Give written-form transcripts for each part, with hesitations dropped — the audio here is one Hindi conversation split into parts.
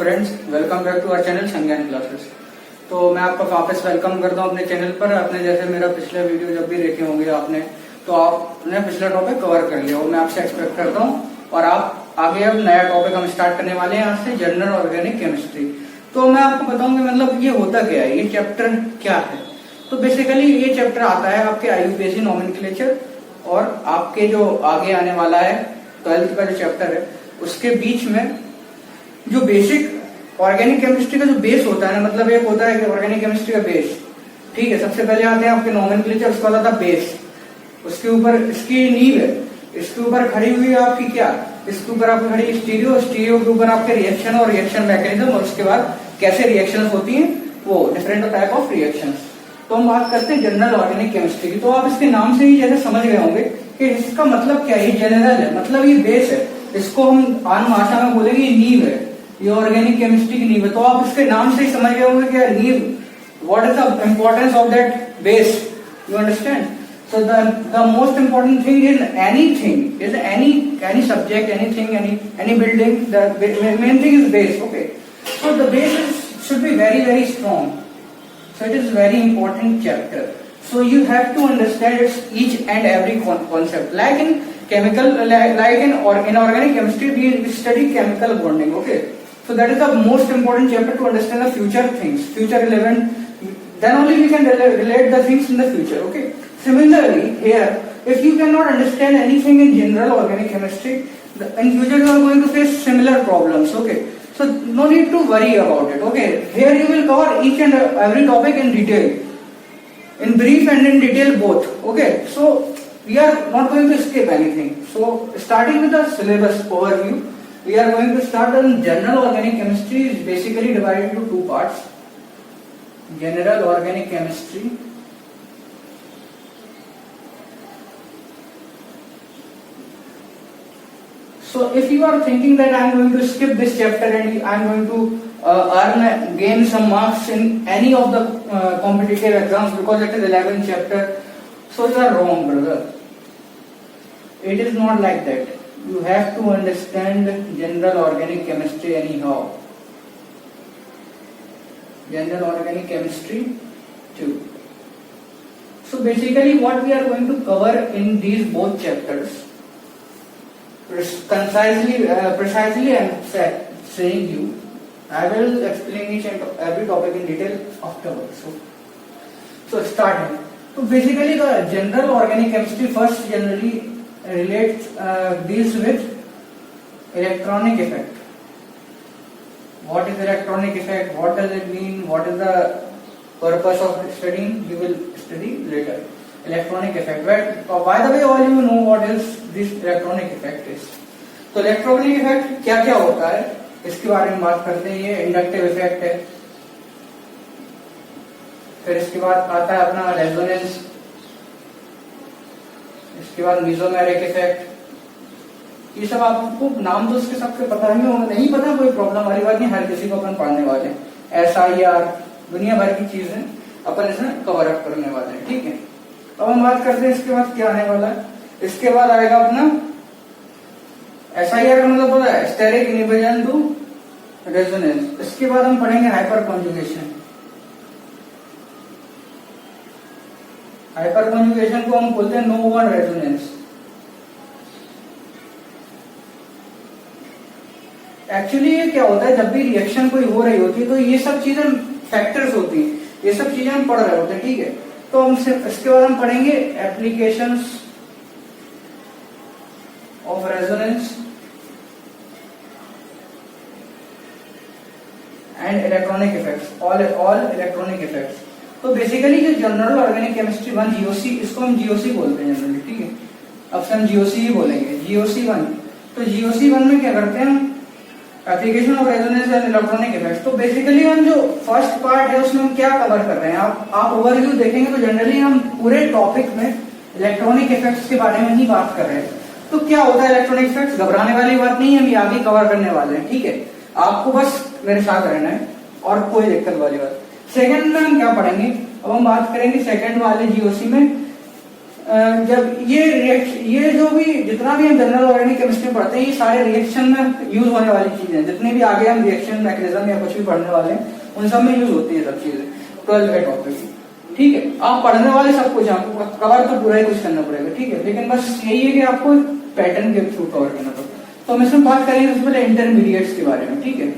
Friends, welcome back to our channel Sangyan Classes. तो मैं आपका वापस वेलकम करता हूं अपने चैनल पर। आपने जैसे मेरा पिछला वीडियो जब भी देखे होंगे आपने, तो आपने पिछला टॉपिक कवर कर लिया, वो मैं आपसे एक्सपेक्ट करता हूं। और आप आगे अब नया टॉपिक हम स्टार्ट करने वाले हैं आज से, जनरल ऑर्गेनिक केमिस्ट्री। तो मैं आपको बताऊंगी मतलब ये होता क्या है, ये चैप्टर क्या है। तो बेसिकली ये चैप्टर आता है आपके आईयूपीएसी नोमेनक्लेचर और आपके जो आगे आने वाला है 12th का जो चैप्टर है उसके बीच में जो बेसिक ऑर्गेनिक केमिस्ट्री का जो बेस होता है ना, मतलब एक होता है कि ऑर्गेनिक केमिस्ट्री का बेस, ठीक है। सबसे पहले आते हैं आपके नोमेनक्लेचर, उसके बाद आता है बेस, उसके ऊपर इसकी नींव है, इसके ऊपर खड़ी हुई है आपकी क्या, इसके ऊपर आपकी खड़ी स्टीरियो, स्टीरियो के ऊपर आपके रिएक्शन और रिएक्शन मैकेनिज्म, और उसके बाद कैसे रिएक्शंस होती हैं, वो डिफरेंट टाइप ऑफ रिएक्शंस। तो हम बात करते हैं जनरल ऑर्गेनिक केमिस्ट्री की। तो आप इसके नाम से ही जैसे समझ गए होंगे कि इसका मतलब क्या है, जनरल है, मतलब ये बेस है। इसको हम आम भाषा में बोलेंगे ये नींव है, ये ऑर्गेनिक केमिस्ट्री की नींव है। तो आप इसके नाम से ही समझ गए होंगे कि नींव, what is the importance of that base, you understand. So the most important thing in anything is any subject, anything, any building, the main thing is base. Okay, so the base should be very strong. So it is very important chapter. So you have to understand its each and every concept. Like in chemical, like in organic chemistry, we study chemical bonding. Okay, so that is the most important chapter to understand the future things, future relevant. Then only we can relate the things in the future. Okay. Similarly, here, if you cannot understand anything in general organic chemistry, in future you are going to face similar problems. Okay, so no need to worry about it. Okay, here you will cover each and every topic in detail, in brief and in detail both. Okay, so we are not going to skip anything. So starting with the syllabus overview, we are going to start on general organic chemistry. Is basically divided into two parts: general organic chemistry. So if you are thinking that I am going to skip this chapter and I am going to gain some marks in any of the competitive exams because it is 11th chapter, so you are wrong, brother. It is not like that. You have to understand general organic chemistry anyhow. General organic chemistry too. So basically what we are going to cover in these both chapters, precisely I am saying you, I will explain each and every topic in detail afterwards. So starting. So basically the general organic chemistry first generally deals with electronic effect. What is electronic effect? What does it mean? What is the purpose of studying? You will study later. Electronic effect. But by the way, all you know what is this electronic effect is. तो इलेक्ट्रॉनिक इफेक्ट क्या क्या होता है इसके बारे में बात करते हैं। ये इंडक्टिव इफेक्ट है, फिर इसके बाद आता है अपना रेजोनेंस, इसके बाद मेसोमेरिक इफेक्ट। ये सब आपको नाम तो इसके सबके पता ही होगा, नहीं पता कोई प्रॉब्लम वाली बात नहीं, हर किसी को अपन पढ़ने वाले हैं। SIR दुनिया भर की चीजें अपन इसमें कवर अप करने वाले हैं, ठीक है। अब हम बात करते हैं इसके बाद क्या आने वाला है। इसके बाद आएगा अपना SIR का मतलब होता है स्टेरिक इनहिबिशन टू रेजोनेंस। इसके बाद हम पढ़ेंगे हाइपर कॉन्जुगेशन। हाइपर कॉन्जुगेशन को हम बोलते हैं नो वन रेजोनेंस। एक्चुअली ये क्या होता है, जब भी रिएक्शन कोई हो रही होती है तो ये सब चीजें फैक्टर्स होती हैं, ये सब चीजें हम पढ़ रहे होते हैं, ठीक है। तो हम इसके बाद हम पढ़ेंगे applications of resonance and electronic effects, all electronic effects. तो बेसिकली जो जनरल ऑर्गेनिक केमिस्ट्री 1 GOC, इसको हम GOC बोलते हैं जनरली, ठीक है। अब से हम GOC ही बोलेंगे, GOC 1। तो GOC 1 में क्या करते हैं हम, application of resonance and electronic effects. तो बेसिकली हम जो फर्स्ट पार्ट है उसमें हम क्या कवर कर रहे हैं, आप ओवरव्यू देखेंगे तो जनरली हम पूरे टॉपिक में इलेक्ट्रॉनिक इफेक्ट्स के बारे में ही बात कर रहे हैं। तो क्या होता है इलेक्ट्रॉनिक इफेक्ट्स, घबराने वाली बात नहीं है, हम आगे कवर करने वाले हैं, ठीक है। आपको बस मेरे साथ रहना है और कोई दिक्कत वाली बात। सेकंड में हम क्या पढ़ेंगे, अब हम बात करेंगे सेकंड वाले GOC में जब ये जो भी जितना भी हम जनरल ऑर्गेनिक केमिस्ट्री पढ़ते हैं, ये सारे रिएक्शन में यूज होने वाली चीजें हैं। जितने भी आगे हम रिएक्शन मैकेनिज्म या कुछ भी पढ़ने वाले हैं, उन सब में यूज होती है सब चीजें 12 के टॉपिक। ठीक है, आप पढ़ने वाले सब कुछ, आपको कवर तो पूरा ही कुछ करना पड़ेगा। ठीक है, लेकिन बस यही है कि आपको पैटर्न के थ्रू कवर करना पड़ेगा। तो हम इसमें बात करेंगे सबसे पहले इंटरमीडिएट्स के बारे में। ठीक है,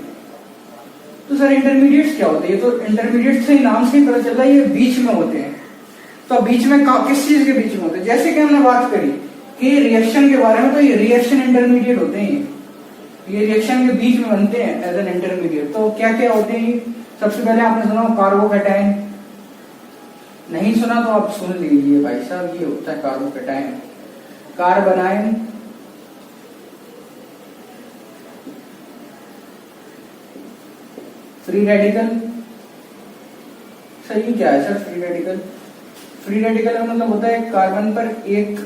तो सर इंटरमीडिएट्स क्या होते हैं? ये तो इंटरमीडिएट से नाम से ही पता चल रहा है, ये बीच में होते हैं। तो बीच में किस चीज के बीच में होते हैं? जैसे कि हमने बात करी कि रिएक्शन के बारे में, तो ये रिएक्शन इंटरमीडिएट होते हैं। ये रिएक्शन के बीच में बनते हैं एज एन इंटरमीडिएट। तो क्या क्या होते हैं? सबसे पहले आपने सुना कार्बोकैटायन, नहीं सुना तो आप सुन लीजिए भाई साहब, ये होता है कार्बोकैटायन। Carbanion, free radical. सही क्या है sir free radical? Free radical का मतलब होता है कार्बन पर एक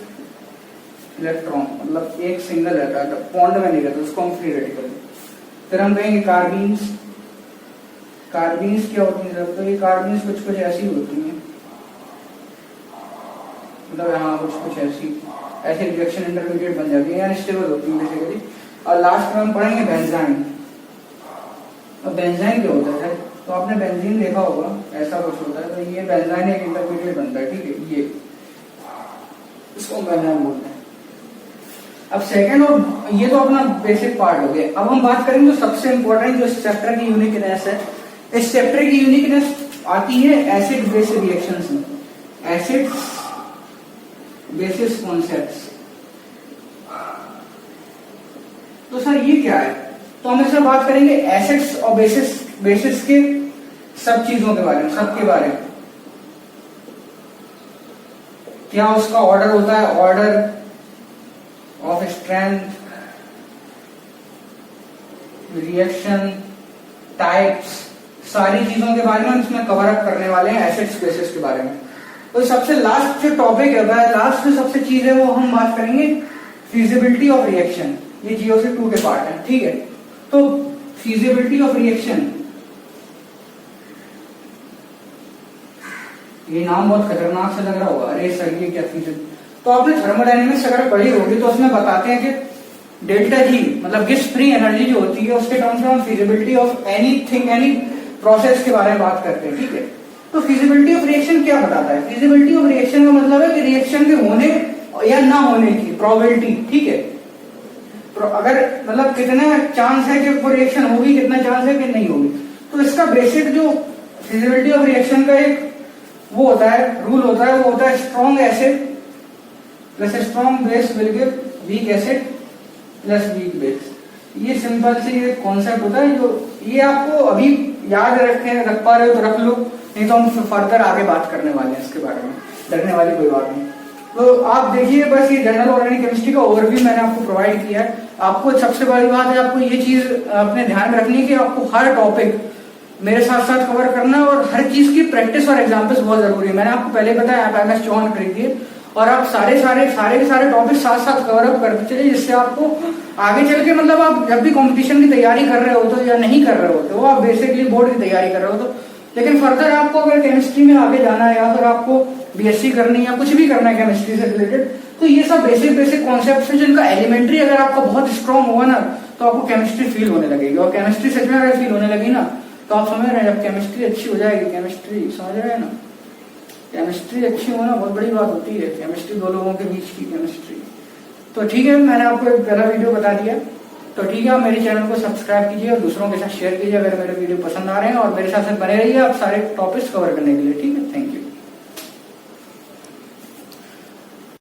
इलेक्ट्रॉन, मतलब एक सिंगल रहता है, बॉन्ड में नहीं रहता, उसको हम फ्री रेडिकल। फिर हम कहेंगे कार्बीन्स। कार्बीन्स क्या होती है सर? तो ये कार्बीन्स कुछ कुछ ऐसी होती हैं, मतलब हाँ कुछ ऐसी रिएक्शन इंटरमीडिएट बन जाती है, अनस्टेबल होती है बेसिकली। और लास्ट में हम पढ़ेंगे बेंजाइन। और बेंजाइन क्या होता है? तो आपने बेंजीन देखा होगा, ऐसा कुछ होता है। तो ये बेंजाइन एक इंटरमीडिएट बनता है। ठीक है, ये इसको बेंजाइन बोलते हैं। अब सेकंड, और ये तो अपना बेसिक पार्ट हो गया। अब हम बात करेंगे तो सबसे इंपॉर्टेंट जो इस चैप्टर की यूनिकनेस है, इस चैप्टर की यूनिकनेस आती है एसिड बेस रिएक्शंस में, एसिड बेसिस कॉन्सेप्ट्स। तो सर ये क्या है? तो हम इसमें बात करेंगे एसिड्स और बेसिस के सब चीजों के बारे में, सबके बारे में। क्या उसका ऑर्डर होता है, order of strength, reaction types, सारी चीजों के बारे में इसमें कवर अप करने वाले हैं, एसिड्स बेसिस के बारे में। तो सबसे लास्ट जो टॉपिक है, लास्ट जो सबसे चीज है, वो हम बात करेंगे फिजिबिलिटी ऑफ रिएक्शन। ये GOC2 के पार्ट है। ठीक है, तो फिजिबिलिटी ऑफ रिएक्शन, ये नाम बहुत खतरनाक से लग रहा होगा, अरे सर ये क्या फिजिबिलिटी? तो आपने थर्मोडायनेमिक्स अगर पढ़ी होगी तो उसमें बताते हैं कि डेल्टा जी मतलब गिब्स फ्री एनर्जी जो होती है, उसके टर्म्स में हम feasibility of anything, any process के बारे में बात करते हैं। ठीक है, तो फिजिबिलिटी ऑफ रिएक्शन क्या बताता है? फिजिबिलिटी ऑफ रिएक्शन का मतलब है कि रिएक्शन के होने या ना होने की प्रोबेबिलिटी। ठीक है, अगर मतलब कितना चांस है कि वो रिएक्शन होगी, कितना चांस है कि नहीं होगी। तो इसका बेसिक जो फिजिबिलिटी ऑफ रिएक्शन का एक वो होता है, रूल होता है, वो होता है strong acid plus strong base will give weak acid plus weak base. ये सिंपल से ये कॉन्सेप्ट होता है, जो ये आपको अभी याद रख पा रहे हो तो रख लो, नहीं तो हम फर्दर आगे बात करने वाले हैं इसके बारे में, डरने वाली कोई बात नहीं। तो आप देखिए, बस ये जनरल ऑर्गेनिक केमिस्ट्री का ओवरव्यू मैंने आपको प्रोवाइड किया है। आपको सबसे बड़ी बात है, आपको ये चीज अपने ध्यान में रखनी है कि आपको हर टॉपिक मेरे साथ साथ कवर करना है, और हर चीज की प्रैक्टिस और एग्जाम्पल्स बहुत जरूरी है। मैंने आपको पहले बताया, आप MS चौहान खरीदिए और आप सारे के सारे टॉपिक साथ साथ कवर अप करते चलिए, जिससे आपको आगे चल के मतलब आप जब भी कंपटीशन की तैयारी कर रहे हो तो या नहीं कर रहे होते हो, आप बेसिकली बोर्ड की तैयारी कर रहे हो तो, लेकिन फर्दर आपको अगर केमिस्ट्री में आगे जाना है या फिर आपको BSc करनी है या कुछ भी करना है केमिस्ट्री से रिलेटेड, तो ये सब बेसिक कॉन्सेप्ट है जिनका एलिमेंट्री अगर आपका बहुत स्ट्रॉन्ग होगा ना, तो आपको केमिस्ट्री फील होने लगेगी। और केमिस्ट्री सच में अगर फील होने लगी ना, तो आप समझ रहे हैं, जब केमिस्ट्री अच्छी हो जाएगी, केमिस्ट्री समझ रहे हैं ना, केमिस्ट्री अच्छी होना बहुत बड़ी बात होती है। केमिस्ट्री दो लोगों के बीच की केमिस्ट्री। तो ठीक है, मैंने आपको एक पहला वीडियो बता दिया। तो ठीक है, आप मेरे चैनल को सब्सक्राइब कीजिए और दूसरों के साथ शेयर कीजिए अगर मेरे वीडियो पसंद आ रहे हैं, और मेरे साथ बने रहिए आप सारे टॉपिक्स कवर करने के लिए। ठीक है, थैंक यू।